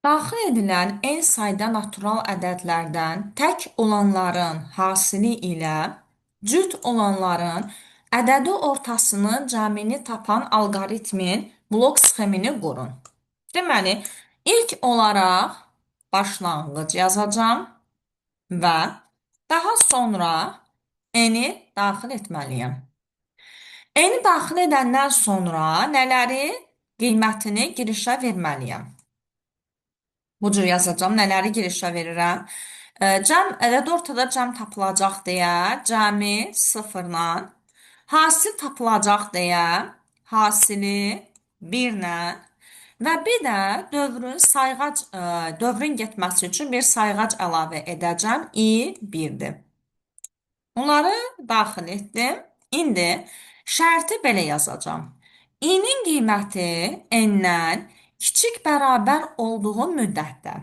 Daxil edilən en sayda natural ədədlərdən tək olanların hasili ilə cüt olanların ədədi ortasının cəmini tapan alqoritmin blok sxemini qurun. Deməli, ilk olaraq başlanğıc yazacağam və daha sonra eni daxil etməliyəm. Eni daxil edəndən sonra nələri qiymətini girişə verməliyəm. Bu cür yazacağam. Nələri girişə verirəm? Cəm, ədəd ortada cəm tapılacaq deyə cəmi sıfırla, hasil tapılacaq deyə hasili 1-lə və bir də dövrün getməsi üçün bir sayğac əlavə edəcəm. i1-dir. Bunları daxil etdim. İndi şərti belə yazacağam. İ-nin qiyməti n-dən kiçik bərabər olduğu müddətdə.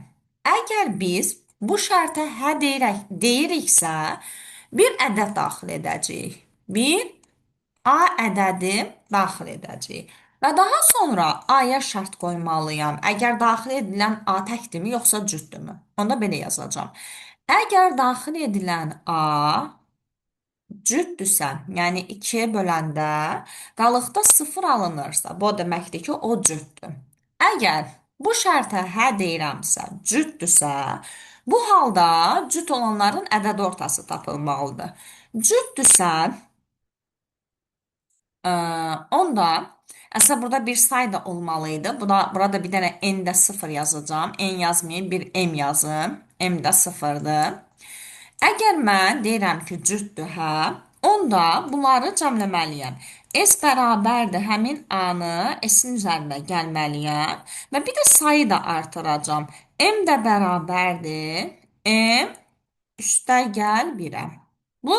Əgər biz bu şərtə hə deyiriksə, bir ədəd daxil edəcəyik. Bir A ədədi daxil edəcəyik. Və daha sonra A-ya şərt qoymalıyam. Əgər daxil edilən A təkdirmi, yoxsa cütdürmü? Onda belə yazacağam. Əgər daxil edilən A cütdürsə, yəni 2-yə böləndə qalıqda 0 alınırsa, bu deməkdir ki, o cütdür. Əgər bu şərtə hə deyirəmsə, cütdürsə, bu halda cüt olanların ədəd ortası tapılmalıdır. Cütdürsə, onda əslində burada bir say da olmalıydı. Burada bir dənə n də 0 yazacağım. N yazmayayım, bir m yazım. M də 0-dır. Əgər mən deyirəm ki, cütdür hə, onda bunları cəmləməliyəm. S bərabərdir, həmin A-nı S-in üzərində gəlməliyəm və bir də sayı da artıracağam. M də bərabərdir, M üstəgəl 1-ə. Bu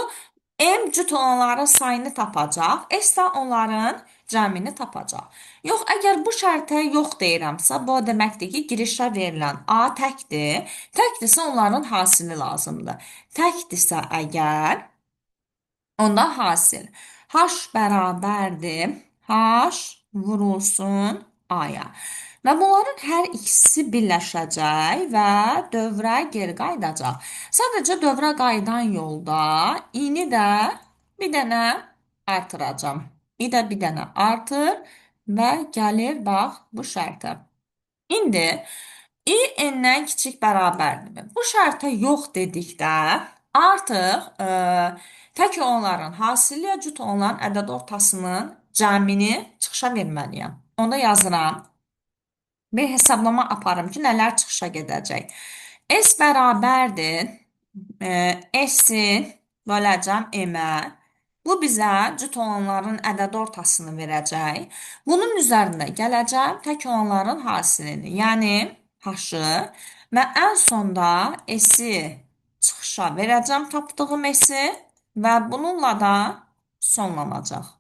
M cüt olanların sayını tapacaq, S də onların cəmini tapacaq. Yox, əgər bu şərtə yox deyirəmsə, bu deməkdir ki, girişə verilən A təkdir. Təkdirsə onların hasili lazımdır. Təkdirsə əgər, onda hasil. H bərabərdir, H vurulsun A-ya. Və bunların hər ikisi birləşəcək və dövrə geri qayıdacaq. Sadəcə dövrə qayıdan yolda i-ni də bir dənə artıracağam. i də bir dənə artır və gəlir bax bu şərtə. İndi i n-dən kiçik bərabərdirmi? Bu şərtə yox dedikdə artıq tək olanların hasili ilə cüt olanların ədəd ortasının cəmini çıxışa verməliyəm. Onda yazıram. Bir hesablama aparım ki, nələr çıxışa gedəcək. S bərabərdir. S-i böləcəm M-ə. Bu bizə cüt olanların ədəd ortasını verəcək. Bunun üzərində gələcəm tək olanların hasilini, yəni H-ı və ən sonda S-i çıxışa verəcəm tapdığım S-i və bununla da sonlanacaq.